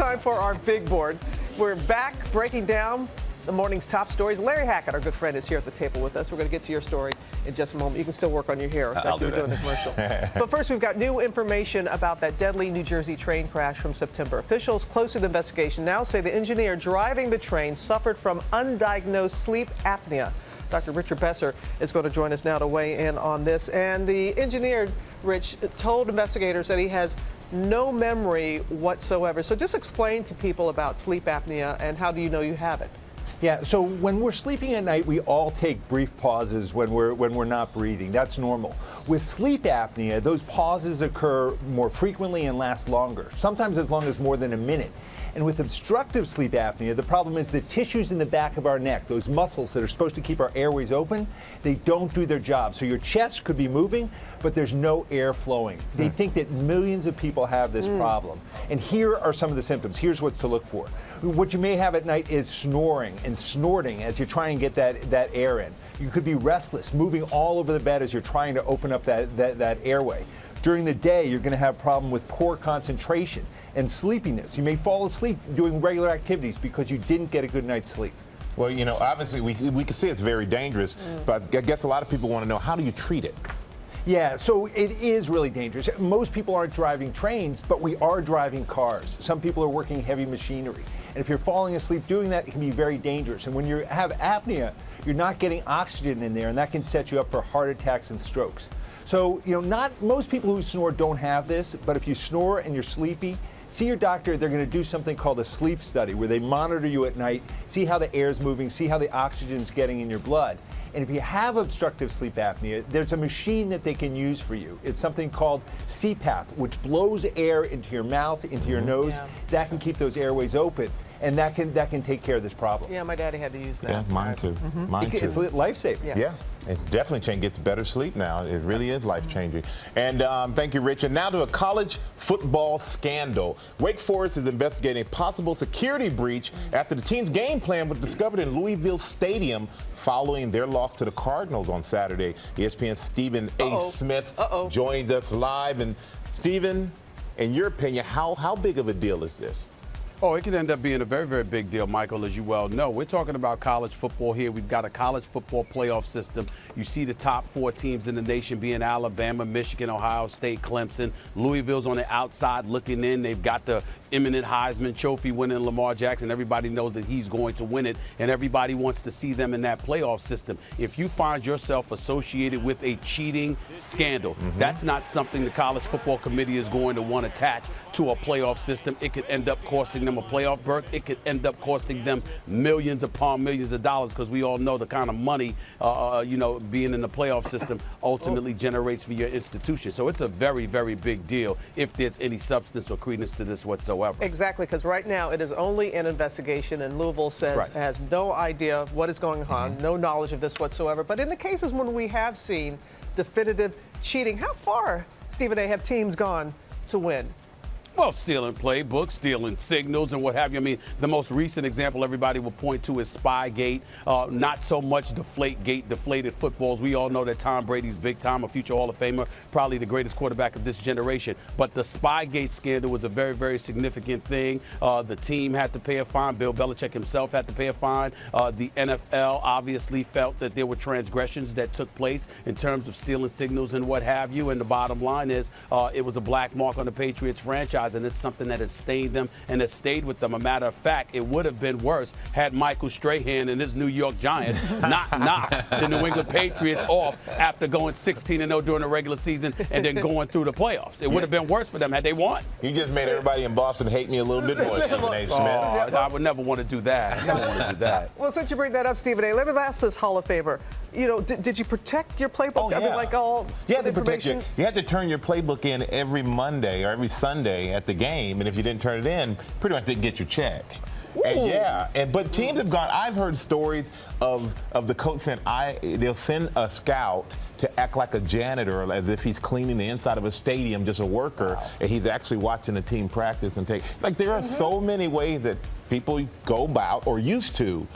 time for our big board. We're back breaking down the morning's top stories. Larry Hackett, our good friend, is here at the table with us. We're going to get to your story in just a moment. You can still work on your hair like you were doing the commercial. But first, we've got new information about that deadly New Jersey train crash from September. Officials close to the investigation now say the engineer driving the train suffered from undiagnosed sleep apnea. Dr. Richard Besser is going to join us now to weigh in on this. And the engineer, Rich, told investigators that he has no memory whatsoever. So just explain to people about sleep apnea and how do you know you have it? Yeah, so when we're sleeping at night, we all take brief pauses when we're not breathing. That's normal. With sleep apnea, those pauses occur more frequently and last longer, sometimes as long as more than a minute. And with obstructive sleep apnea, the problem is the tissues in the back of our neck, those muscles that are supposed to keep our airways open, they don't do their job. So your chest could be moving, but there's no air flowing. They think that millions of people have this problem. And here are some of the symptoms. Here's what to look for. What you may have at night is snoring and snorting as you try and get that air in. You could be restless, moving all over the bed as you're trying to open up that airway. During the day, you're going to have a problem with poor concentration and sleepiness. You may fall asleep doing regular activities because you didn't get a good night's sleep. Well, you know, obviously we can see it's very dangerous, but I guess a lot of people want to know, how do you treat it? Yeah, so it is really dangerous. Most people aren't driving trains, but we are driving cars. Some people are working heavy machinery. And if you're falling asleep doing that, it can be very dangerous. And when you have apnea, you're not getting oxygen in there, and that can set you up for heart attacks and strokes. So, you know, not most people who snore don't have this, but if you snore and you're sleepy, see your doctor. They're going to do something called a sleep study where they monitor you at night, see how the air is moving, see how the oxygen's getting in your blood. And if you have obstructive sleep apnea, there's a machine that they can use for you. It's something called CPAP, which blows air into your mouth, into your nose. Yeah. That can keep those airways open. And that can take care of this problem. Yeah, my daddy had to use that. Yeah, mine too. Mine too. It's life-saving. Yeah, it definitely gets better sleep now. It really is life-changing. And thank you, Richard. Now to a college football scandal. Wake Forest is investigating a possible security breach after the team's game plan was discovered in Louisville Stadium following their loss to the Cardinals on Saturday. ESPN's Stephen A. Smith joins us live. And Stephen, in your opinion, how big of a deal is this? Oh, it could end up being a very, very big deal, Michael, as you well know. We're talking about college football here. We've got a college football playoff system. You see the top 4 teams in the nation being Alabama, Michigan, Ohio State, Clemson. Louisville's on the outside looking in. They've got the imminent Heisman Trophy winning Lamar Jackson. Everybody knows that he's going to win it, and everybody wants to see them in that playoff system. If you find yourself associated with a cheating scandal, that's not something the College Football Committee is going to want to attach to a playoff system. It could end up costing them a playoff berth. It could end up costing them millions upon millions of dollars, because we all know the kind of money, being in the playoff system ultimately generates for your institution. So it's a very, very big deal if there's any substance or credence to this whatsoever. Exactly, because right now it is only an investigation, and Louisville says has no idea what is going on, no knowledge of this whatsoever. But in the cases when we have seen definitive cheating, how far, Stephen A., have teams gone to win? Well, stealing playbooks, stealing signals, and what have you. I mean, the most recent example everybody will point to is Spygate. Not so much Deflategate, deflated footballs. We all know that Tom Brady's big time, a future Hall of Famer, probably the greatest quarterback of this generation. But the Spygate scandal was a very, very significant thing. The team had to pay a fine. Bill Belichick himself had to pay a fine. The NFL obviously felt that there were transgressions that took place in terms of stealing signals and what have you. And the bottom line is it was a black mark on the Patriots franchise, and it's something that has stained them and has stayed with them. A matter of fact, it would have been worse had Michael Strahan and his New York Giants not knocked the New England Patriots off after going 16-0 during the regular season and then going through the playoffs. It would have been worse for them had they won. You just made everybody in Boston hate me a little bit more, Stephen A. Smith. I would never want to do that. Never want to do that. Well, since you bring that up, Stephen A., let me ask this Hall of Famer. You know, did you protect your playbook? Oh, yeah. I mean, like all you had to information? Protect you had to turn your playbook in every Monday or every Sunday at the game, and if you didn't turn it in, pretty much didn't get your check. And but teams have gone. I've heard stories of the coach saying they'll send a scout to act like a janitor, as if he's cleaning the inside of a stadium, just a worker, and he's actually watching the team practice and take. Like, there are so many ways that people go about or used to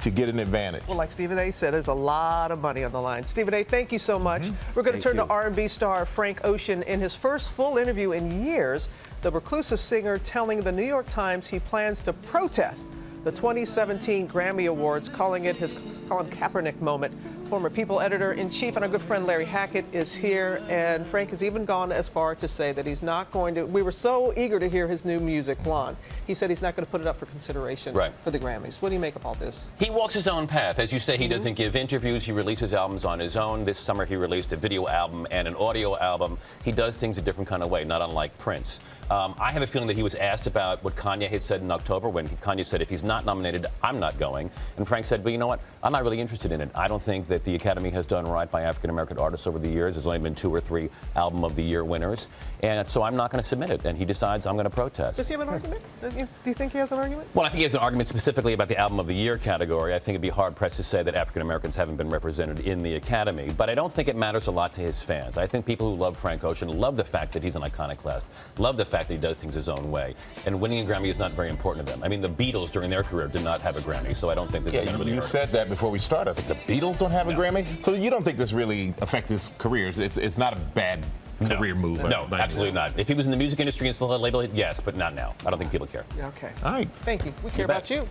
get an advantage. Well, like Stephen A. said, there's a lot of money on the line. Stephen A., thank you so much. We're going to turn to R&B star Frank Ocean. In his first full interview in years, The reclusive singer telling the New York Times he plans to protest the 2017 Grammy Awards, calling it his Colin Kaepernick moment. Former People editor-in-chief and our good friend Larry Hackett is here, and Frank has even gone as far to say that he's not going to. We were so eager to hear his new music, Blonde. He said he's not going to put it up for consideration for the Grammys. What do you make of all this? He walks his own path. As you say, he doesn't give interviews. He releases albums on his own. This summer, he released a video album and an audio album. He does things a different kind of way, not unlike Prince. I have a feeling that he was asked about what Kanye had said in October when Kanye said, if he's not nominated, I'm not going. And Frank said, well, you know what? I'm not really interested in it. I don't think that the Academy has done right by African-American artists over the years. There's only been 2 or 3 Album of the Year winners. And so I'm not going to submit it. And he decides I'm going to protest. Does he have an argument? Do you think he has an argument? Well, I think he has an argument specifically about the Album of the Year category. I think it'd be hard-pressed to say that African-Americans haven't been represented in the Academy. But I don't think it matters a lot to his fans. I think people who love Frank Ocean love the fact that he's an iconoclast, love the fact that he does things his own way. And winning a Grammy is not very important to them. I mean, the Beatles during their career did not have a Grammy, so I don't think this is going to really hurt. You said that before we started. I think the Beatles don't have a Grammy, so you don't think this really affects his career? It's not a bad career move. No, absolutely not. If he was in the music industry and still had a label, yes, but not now. I don't think people care. Okay. All right. Thank you. We care about you.